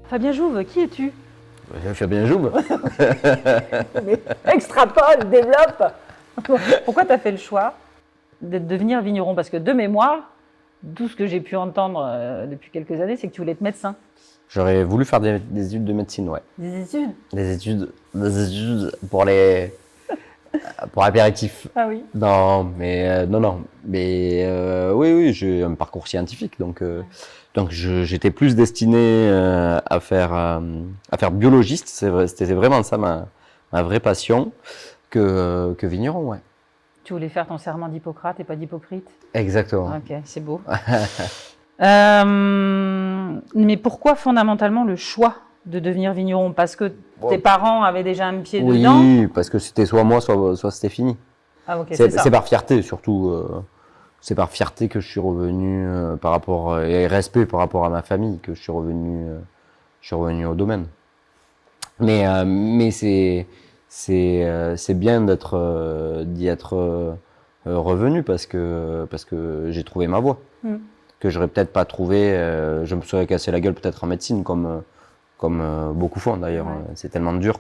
Fabien Jouve, qui es-tu? Fabien Joub. Mais extrapole, développe. Pourquoi tu as fait le choix de devenir vigneron? Parce que de mémoire, tout ce que j'ai pu entendre depuis quelques années, c'est que tu voulais être médecin. J'aurais voulu faire des études de médecine, ouais. Des études? Des études pour apéritif. Ah oui. Non, mais non. Mais oui, j'ai un parcours scientifique, donc j'étais plus destiné à faire biologiste. C'était vraiment ça ma vraie passion que vigneron, ouais. Tu voulais faire ton serment d'Hippocrate et pas d'Hypocrite? Exactement. Ok, c'est beau. Mais pourquoi fondamentalement le choix de devenir vigneron? Parce que tes parents avaient déjà un pied dedans? Oui, parce que c'était soit moi, soit c'était fini. Ah ok, c'est ça. C'est par fierté surtout. C'est par fierté que je suis revenu par rapport et respect par rapport à ma famille que je suis revenu au domaine. Mais c'est bien d'y être revenu parce que j'ai trouvé ma voie que j'aurais peut-être pas trouvé. Je me serais cassé la gueule peut-être en médecine comme beaucoup font d'ailleurs. Ouais. C'est tellement dur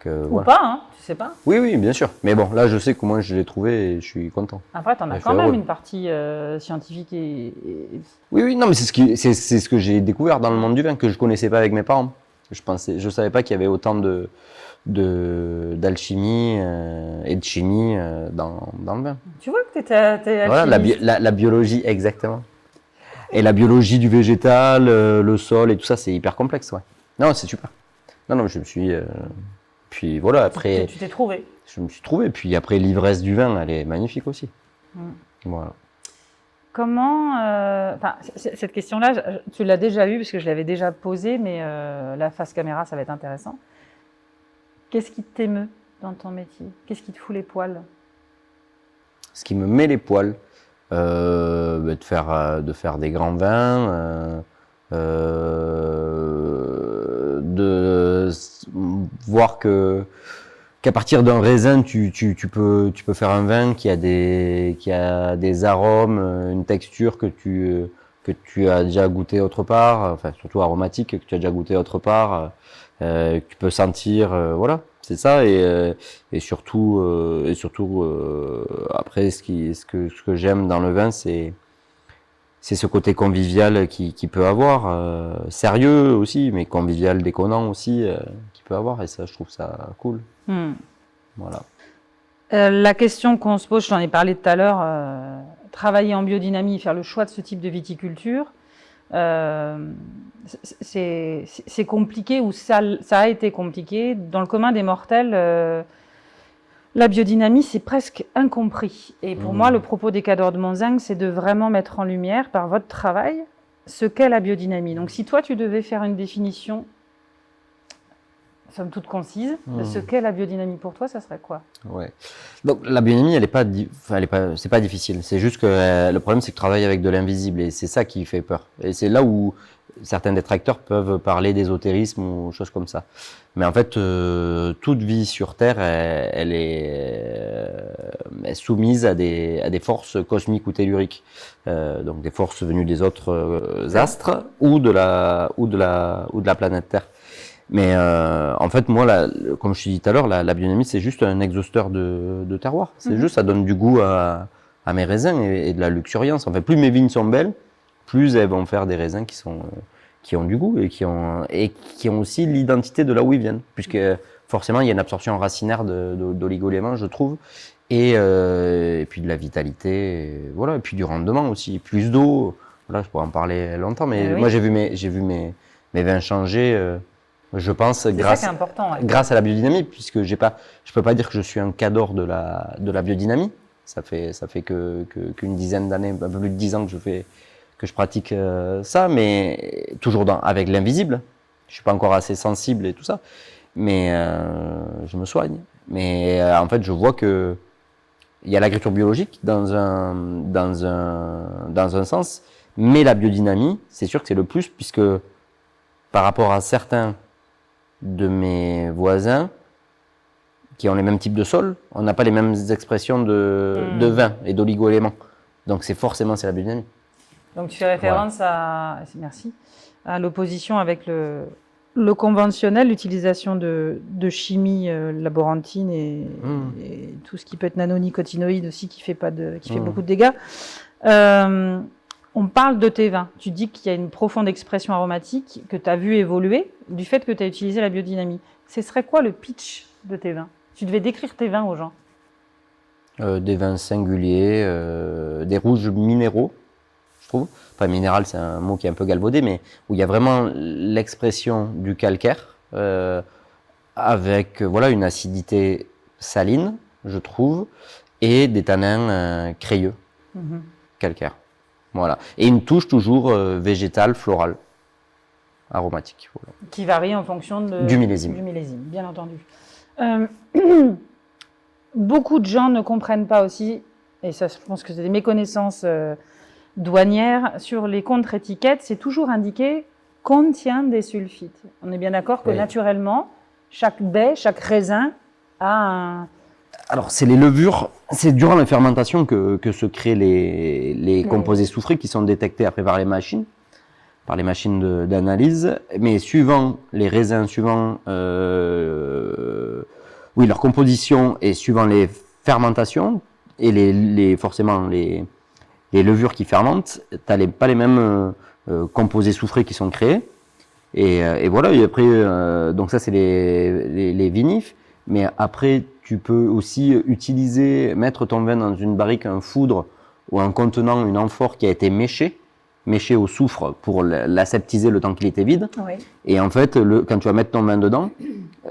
que Ou voilà. pas, hein, tu sais pas. Oui, bien sûr. Mais bon, là, je sais comment je l'ai trouvé et je suis content. Après, tu en as Je quand suis même heureux. une partie scientifique et... Oui, non, mais c'est ce que j'ai découvert dans le monde du vin que je connaissais pas avec mes parents. Je savais pas qu'il y avait autant d'alchimie et de chimie dans le vin. Tu vois que t'es Voilà, alchimiste. la biologie, exactement. Et la biologie du végétal, le sol et tout ça, c'est hyper complexe, ouais. Non, c'est super. Non, je me suis. Puis voilà, après, Tu t'es trouvé. je me suis trouvé. Puis après, l'ivresse du vin, elle est magnifique aussi. Voilà. Comment... cette question-là, tu l'as déjà eue parce que je l'avais déjà posée, mais la face caméra, ça va être intéressant. Qu'est-ce qui t'émeut dans ton métier? Qu'est-ce qui te fout les poils? Ce qui me met les poils, de faire des grands vins, de voir qu'à partir d'un raisin, tu peux faire un vin qui a des arômes, une texture que tu as déjà goûté autre part, enfin surtout aromatique que tu as déjà goûté autre part, que tu peux sentir, voilà, c'est ça et surtout après ce que j'aime dans le vin, c'est ce côté convivial qui peut avoir, sérieux aussi, mais convivial, déconnant aussi, qui peut avoir, et ça, je trouve ça cool. Voilà. La question qu'on se pose, je t'en ai parlé tout à l'heure, travailler en biodynamie, faire le choix de ce type de viticulture, c'est compliqué ou ça a été compliqué. Dans le commun des mortels, la biodynamie, c'est presque incompris. Et pour moi, le propos des cadors de Monzingue, c'est de vraiment mettre en lumière, par votre travail, ce qu'est la biodynamie. Donc, si toi, tu devais faire une définition, somme toute concise, de ce qu'est la biodynamie pour toi, ça serait quoi? Ouais. Donc, la biodynamie, c'est pas difficile. C'est juste que le problème, c'est que je travaille avec de l'invisible et c'est ça qui fait peur. Et c'est là où certains détracteurs peuvent parler d'ésotérisme ou choses comme ça. Mais en fait, toute vie sur Terre, elle est soumise à des forces cosmiques ou telluriques, donc des forces venues des autres astres ou de la planète Terre. Mais en fait, moi, comme je te dis tout à l'heure, la biodynamie, c'est juste un exhausteur de terroir. C'est juste, ça donne du goût à mes raisins et de la luxuriance. En fait, plus mes vignes sont belles, plus elles vont faire des raisins qui ont du goût et qui ont aussi l'identité de là où ils viennent, puisque forcément, il y a une absorption racinaire d'oligo-éléments, je trouve, et puis de la vitalité, et voilà, et puis du rendement aussi, plus d'eau. Voilà, je pourrais en parler longtemps, mais moi, j'ai vu mes vins changer. Je pense grâce à la biodynamie, puisque je peux pas dire que je suis un cador de la biodynamie. Ça fait qu'une dizaine d'années, un peu plus de 10 ans que je pratique ça, mais toujours avec l'invisible. Je suis pas encore assez sensible et tout ça, mais je me soigne. Mais en fait, je vois que il y a l'agriculture biologique dans un sens, mais la biodynamie, c'est sûr que c'est le plus, puisque par rapport à certains de mes voisins qui ont les mêmes types de sols, on n'a pas les mêmes expressions de vin et d'oligo-éléments. Donc c'est la biodynamie. Donc tu fais référence à l'opposition avec le conventionnel, l'utilisation de chimie laborantine et tout ce qui peut être nanonicotinoïde aussi qui fait beaucoup de dégâts. On parle de tes vins. Tu dis qu'il y a une profonde expression aromatique que tu as vu évoluer du fait que tu as utilisé la biodynamie. Ce serait quoi le pitch de tes vins? Tu devais décrire tes vins aux gens. Des vins singuliers, des rouges minéraux, je trouve. Enfin, minéral, c'est un mot qui est un peu galvaudé, mais où il y a vraiment l'expression du calcaire, avec une acidité saline, je trouve, et des tanins crayeux, calcaire. Voilà. Et une touche toujours végétale, florale, aromatique. Voilà. Qui varie en fonction du millésime. Du millésime, bien entendu. Beaucoup de gens ne comprennent pas aussi, et ça, je pense que c'est des méconnaissances douanières, sur les contre-étiquettes, c'est toujours indiqué « contient des sulfites ». On est bien d'accord que naturellement, chaque baie, chaque raisin a un... Alors, c'est les levures, c'est durant la fermentation que se créent les composés soufrés qui sont détectés après par les machines d'analyse. Mais suivant les raisins, suivant leur composition et suivant les fermentations et forcément les levures qui fermentent, tu n'as pas les mêmes composés soufrés qui sont créés. Et voilà, et après, donc ça c'est les vinifs. Mais après, tu peux aussi mettre ton vin dans une barrique, un foudre ou un contenant, une amphore qui a été méchée au soufre pour l'aseptiser le temps qu'il était vide. Oui. Et en fait, quand tu vas mettre ton vin dedans,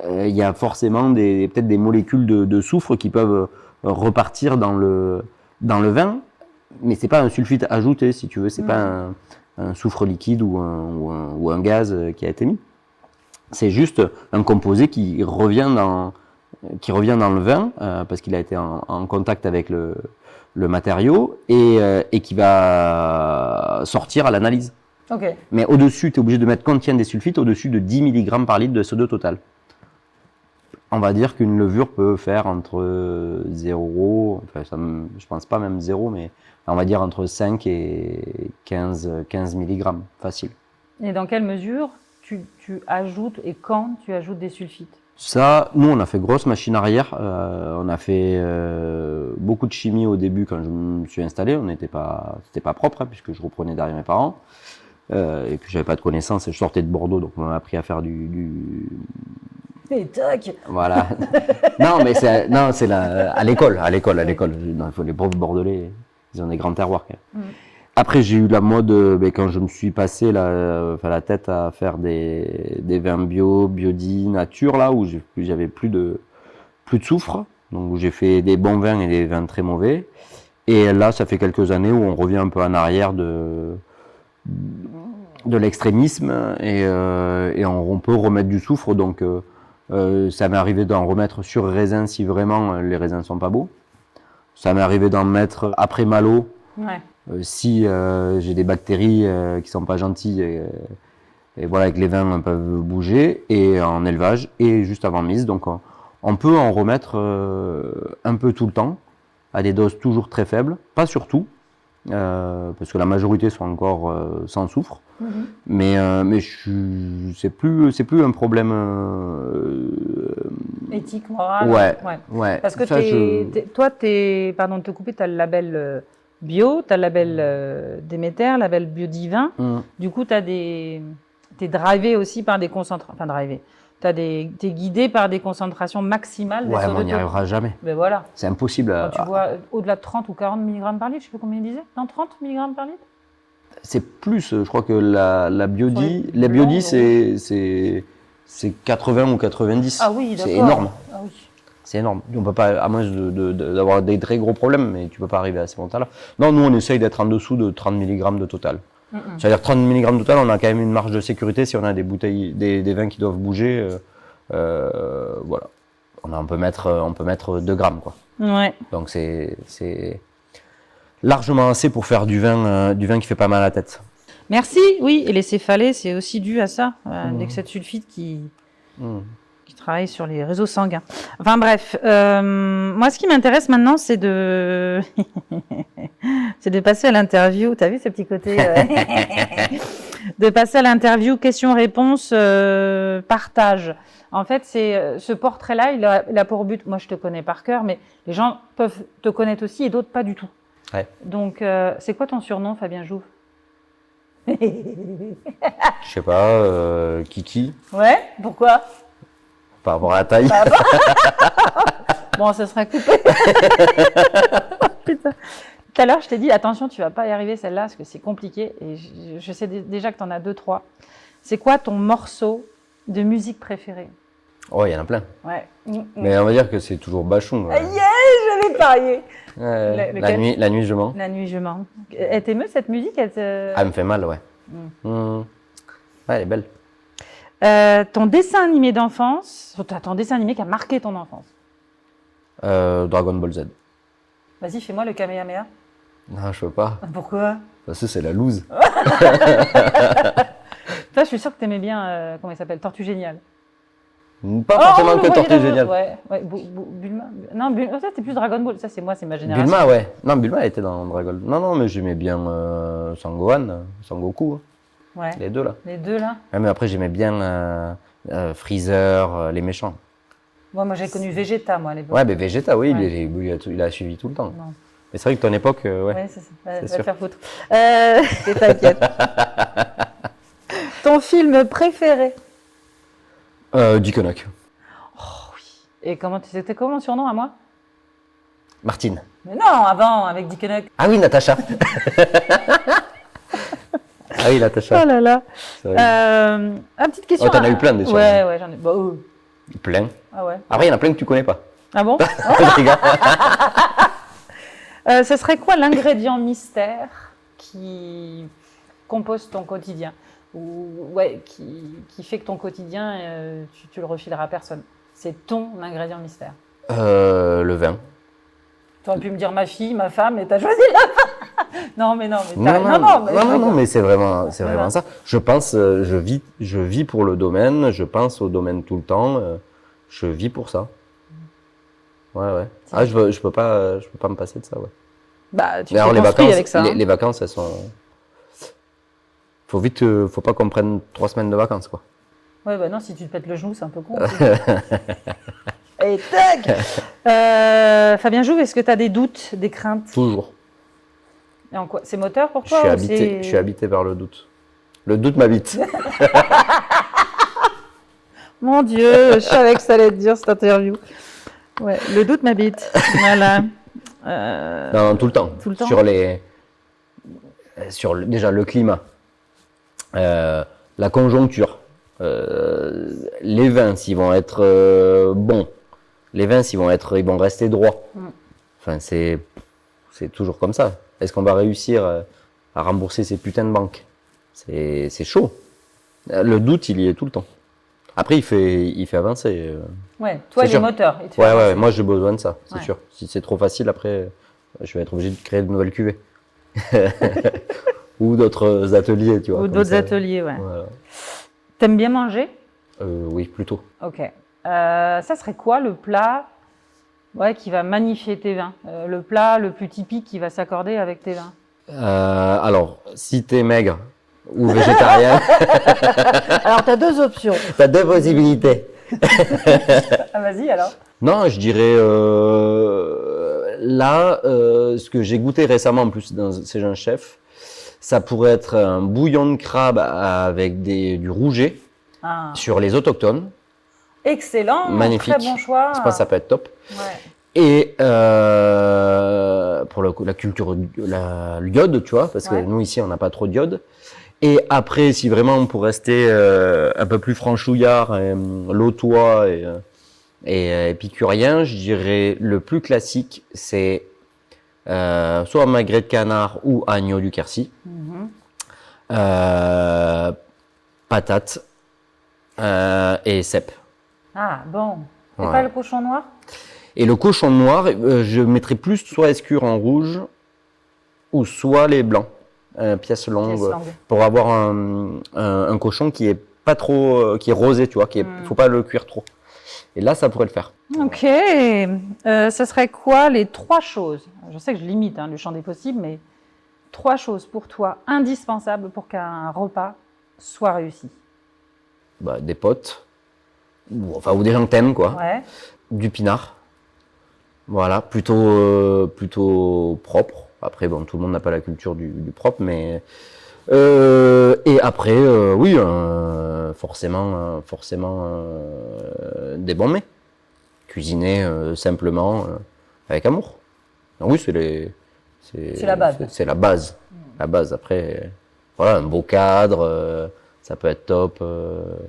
il y a forcément peut-être des molécules de soufre qui peuvent repartir dans le vin. Mais c'est pas un sulfite ajouté, si tu veux. C'est pas un soufre liquide ou un gaz qui a été mis. C'est juste un composé qui revient dans le vin parce qu'il a été en contact avec le matériau et qui va sortir à l'analyse. Okay. Mais au-dessus, tu es obligé de mettre contient des sulfites au-dessus de 10 mg par litre de CO2 total. On va dire qu'une levure peut faire entre 0, je pense pas même 0, mais on va dire entre 5 et 15 mg, facile. Et dans quelle mesure tu ajoutes et quand tu ajoutes des sulfites? Ça, nous, on a fait grosse machine arrière. On a fait beaucoup de chimie au début quand je me suis installé. C'était pas propre puisque je reprenais derrière mes parents. Et puis j'avais pas de connaissances. Je sortais de Bordeaux, donc on m'a appris à faire du... Et tac. Voilà. Non, mais c'est à l'école. Les pauvres Bordelais, ils ont des grands terroirs. Après, j'ai eu la mode, quand je me suis passé la tête à faire des vins biodi, nature, là, où j'avais plus de soufre. Donc, où j'ai fait des bons vins et des vins très mauvais. Et là, ça fait quelques années où on revient un peu en arrière de l'extrémisme et on peut remettre du soufre. Donc, ça m'est arrivé d'en remettre sur raisin si vraiment les raisins sont pas beaux. Ça m'est arrivé d'en mettre après malo. Ouais. Si j'ai des bactéries qui sont pas gentilles et voilà que les vins peuvent bouger et en élevage et juste avant mise, donc on peut en remettre un peu tout le temps à des doses toujours très faibles, pas surtout parce que la majorité sont encore sans soufre, mais c'est plus un problème éthique, moral. Ouais. Parce que toi, pardon de te couper, tu as le label bio, tu as le label Déméter, le label Biodivin. Du coup, t'es drivé aussi par des concentrations. Enfin, drivé. T'es guidé par des concentrations maximales de CO2. Ouais, mais on n'y arrivera jamais. Ben voilà. C'est impossible. Quand tu vois au-delà de 30 ou 40 mg par litre, je sais pas combien il disait. Non, 30 mg par litre. C'est plus, je crois que la biodi, c'est 80 ou 90. Ah oui, d'accord. C'est énorme. Ah oui. C'est énorme. On peut pas, à moins d'avoir des très gros problèmes, mais tu peux pas arriver à ces montants-là. Non, nous, on essaye d'être en dessous de 30 mg de total. C'est-à-dire 30 mg de total, on a quand même une marge de sécurité si on a des bouteilles, des vins qui doivent bouger. Voilà. On peut mettre 2 grammes, quoi. Ouais. Donc c'est largement assez pour faire du vin qui fait pas mal à la tête. Merci. Oui, et les céphalées, c'est aussi dû à ça, l'excès de sulfite qui qui travaille sur les réseaux sanguins. Enfin bref, moi ce qui m'intéresse maintenant, c'est de c'est de passer à l'interview. T'as vu ce petit côté de passer à l'interview questions-réponses, partage. En fait, c'est ce portrait-là, il a pour but. Moi, je te connais par cœur, mais les gens peuvent te connaître aussi et d'autres pas du tout. Ouais. Donc, c'est quoi ton surnom, Fabien Jouve? Je sais pas, Kiki, Ouais, pourquoi? par rapport à la taille. Bon, ça sera coupé. Putain. Tout à l'heure, je t'ai dit, attention, tu vas pas y arriver celle-là, parce que c'est compliqué. Et je sais déjà que tu en as 2, 3. C'est quoi ton morceau de musique préféré? Oh, il y en a plein. Ouais. Mais on va dire que c'est toujours Bachung. Yeah, j'avais parié. La nuit, je mens. La nuit, je mens. Elle t'émeut, cette musique? Elle me fait mal, ouais. Ouais, elle est belle. Ton dessin animé d'enfance, ton dessin animé qui a marqué ton enfance? Dragon Ball Z. Vas-y, fais-moi le Kamehameha. Non, je peux pas. Pourquoi? Parce que c'est la loose. Toi, je suis sûre que t'aimais bien, comment il s'appelle, Tortue Géniale. Pas forcément que Tortue Géniale. Ouais, Bulma. Non, Bulma, ça c'était plus Dragon Ball. Ça c'est moi, c'est ma génération. Bulma, ouais. Non, Bulma elle était dans Dragon Ball. Non, mais j'aimais bien Sangohan, Sangoku. Hein. Ouais. Les deux là. Les deux là. Ouais, mais après j'aimais bien Freezer, les méchants. Moi j'ai connu Vegeta, moi à l'époque. Ouais, mais Vegeta, oui, Ouais. il a suivi tout le temps. Non. Mais c'est vrai que ton époque, ouais. Ouais, c'est ça. Va sûr. te faire foutre. T'inquiète. Ton film préféré? Dickeneuk. Oh oui. Et c'était comment mon surnom à moi? Martine. Mais non, avant, avec Dickeneuk. Ah oui, Natacha. Ah oui, Natacha. Oh là là. C'est vrai. Petite question. Oh, t'en as eu plein des surnoms. Ouais, j'en ai. Bah, Plein. Ah ouais. Après, il y en a plein que tu connais pas. Ah bon? Les gars. Ce serait quoi l'ingrédient mystère qui compose ton quotidien? Ou ouais, qui fait que ton quotidien, tu le refileras à personne? C'est ton ingrédient mystère. Le vin. Tu aurais pu me dire ma fille, ma femme, et t'as choisi la femme. Non, mais Non, mais c'est vraiment ça. Je pense, je vis pour le domaine, je pense au domaine tout le temps, je vis pour ça. Ouais. Ah, je peux pas me passer de ça, ouais. Bah, tu D'ailleurs, t'es construit avec ça. Les vacances, elles sont. Faut pas qu'on prenne 3 semaines de vacances, quoi. Ouais, bah non, si tu te pètes le genou, c'est un peu con. Et tac. Fabien Jouve, est-ce que tu as des doutes, des craintes? Toujours. Et en quoi? C'est moteur pour toi? Je suis habité par le doute. Le doute m'habite. Mon Dieu, je savais que ça allait être dur cette interview. Ouais, le doute m'habite. Voilà. Non, tout le temps. Tout le temps. Déjà le climat, la conjoncture, les vins s'ils vont être bons, les vins ils vont rester droits. Enfin c'est toujours comme ça. Est-ce qu'on va réussir à rembourser ces putains de banques? C'est chaud. Le doute il y est tout le temps. Après il fait avancer. Ouais, toi les moteurs. Ouais, moi j'ai besoin de ça, c'est Ouais. sûr. Si c'est trop facile après, je vais être obligé de créer de nouvelles cuvées. Ou d'autres ateliers, tu vois. Ou d'autres ateliers, ouais. Voilà. T'aimes bien manger? Oui, plutôt. Ok. Ça serait quoi le plat qui va magnifier tes vins? Le plat le plus typique qui va s'accorder avec tes vins? Alors, si t'es maigre ou végétarien, Alors, tu as 2 options. t'as 2 possibilités. Ah, vas-y alors. Non, je dirais ce que j'ai goûté récemment en plus dans ces jeunes chefs, ça pourrait être un bouillon de crabe avec du rouget sur les autochtones. Excellent, Magnifique. très bon choix. Je pense que ça peut être top. Ouais. Et pour la culture, l'iode, tu vois, parce que nous ici on n'a pas trop d'iode. Et après, si vraiment pour rester un peu plus franchouillard, lotois et épicurien, je dirais le plus classique, c'est soit magret de canard ou agneau du Quercy, patates et cèpes. Ah bon. Et Ouais. pas le cochon noir? Et le cochon noir, je mettrais plus soit escure en rouge ou soit les blancs, pièces longues, pour avoir un cochon qui est pas trop, qui est rosé, tu vois, faut pas le cuire trop. Et là, ça pourrait le faire. Ok. Ce serait quoi les 3 choses? Je sais que je limite le champ des possibles, mais 3 choses pour toi indispensables pour qu'un repas soit réussi. Bah, des potes, ou des gens que t'aimes, quoi. Ouais. Du pinard. Voilà, plutôt propre. Après, bon, tout le monde n'a pas la culture du propre, mais et après, oui, forcément, des bons mets, cuisinés simplement, avec amour. Donc oui, C'est la base. C'est la base. La base. Après, voilà, un beau cadre, ça peut être top.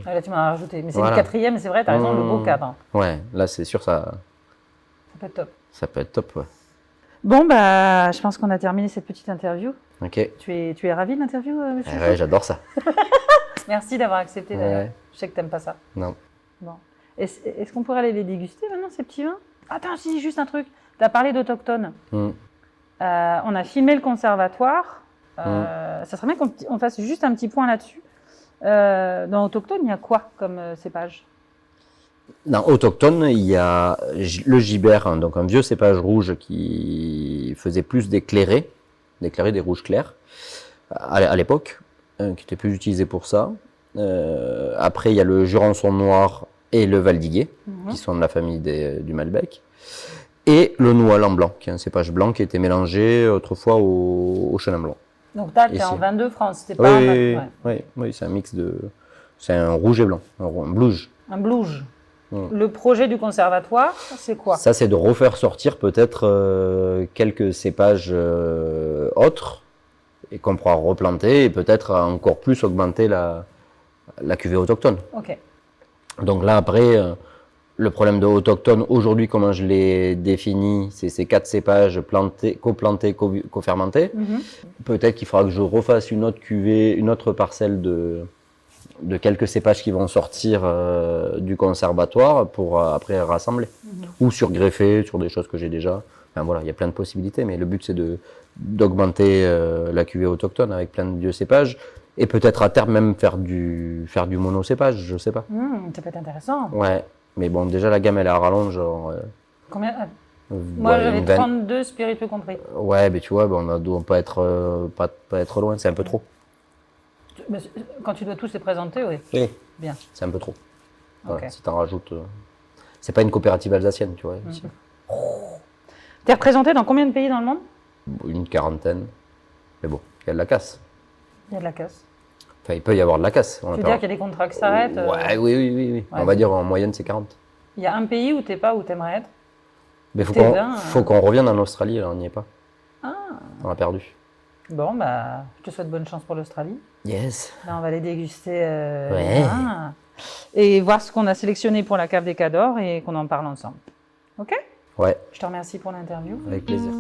Ah, là, tu m'en as rajouté. Mais c'est Voilà. le 4e, c'est vrai, tu as raison, le beau cadre. Ouais, là, c'est sûr, Ça peut être top. ça peut être top, ouais. Bon, bah, je pense qu'on a terminé cette petite interview. Ok. Tu es ravi de l'interview, monsieur Ouais, j'adore ça. Merci d'avoir accepté, d'ailleurs. Ouais. Je sais que tu n'aimes pas ça. Non. Bon. Est-ce qu'on pourrait aller les déguster maintenant, ces petits vins? Attends, si, juste un truc. Tu as parlé d'autochtones. Mm. On a filmé le conservatoire. Ça serait bien qu'on fasse juste un petit point là-dessus. Dans autochtone, il y a quoi comme cépage? Dans autochtone, il y a le gibert, donc un vieux cépage rouge qui faisait plus d'éclairés, des rouges clairs, à l'époque, qui était plus utilisé pour ça. Après, il y a le jurançon noir et le valdiguier, qui sont de la famille du Malbec. Et le noual blanc, qui est un cépage blanc qui était mélangé autrefois au chenin blanc. Donc, tu es en 22 France, c'était pas oui, c'est un mix de. C'est un rouge et blanc, un blouge. Un blouge. Le projet du conservatoire, c'est quoi? Ça, c'est de refaire sortir peut-être quelques cépages autres et qu'on pourra replanter et peut-être encore plus augmenter la cuvée autochtone. Ok. Donc là, après, le problème de autochtone, aujourd'hui, comment je l'ai défini, c'est ces 4 cépages coplantés, co-fermentés. Peut-être qu'il faudra que je refasse une autre cuvée, une autre parcelle de quelques cépages qui vont sortir du conservatoire pour après rassembler. Ou surgreffer sur des choses que j'ai déjà. Enfin voilà, il y a plein de possibilités, mais le but c'est d'augmenter la cuvée autochtone avec plein de vieux cépages et peut-être à terme même faire du monocépage, je sais pas. Ça peut être intéressant. Ouais, mais bon, déjà la gamme elle est à rallonge. Genre, Combien? Moi j'avais 32 spiritueux compris. Ouais, mais tu vois, on doit pas être loin, c'est un peu trop. Mais quand tu dois tous les présenter, oui. Oui. Bien. C'est un peu trop. Voilà, Ok. si t'en rajoutes. C'est pas une coopérative alsacienne, tu vois. Ici. T'es représenté dans combien de pays dans le monde? Une quarantaine. Mais bon, il y a de la casse. Il y a de la casse. Enfin, il peut y avoir de la casse. Tu veux dire qu'il y a des contrats qui s'arrêtent? Ouais, oui. Ouais. On va dire en moyenne, c'est 40. Il y a un pays où t'es pas, où t'aimerais être? Mais Tes faut qu'on revienne en Australie, là, on n'y est pas. Ah. On a perdu. Bon, bah, je te souhaite bonne chance pour l'Australie. Yes. Là, on va les déguster. Ouais. Et voir ce qu'on a sélectionné pour la cave des Cadors et qu'on en parle ensemble. Ok? Ouais, Je te remercie pour l'interview. avec plaisir.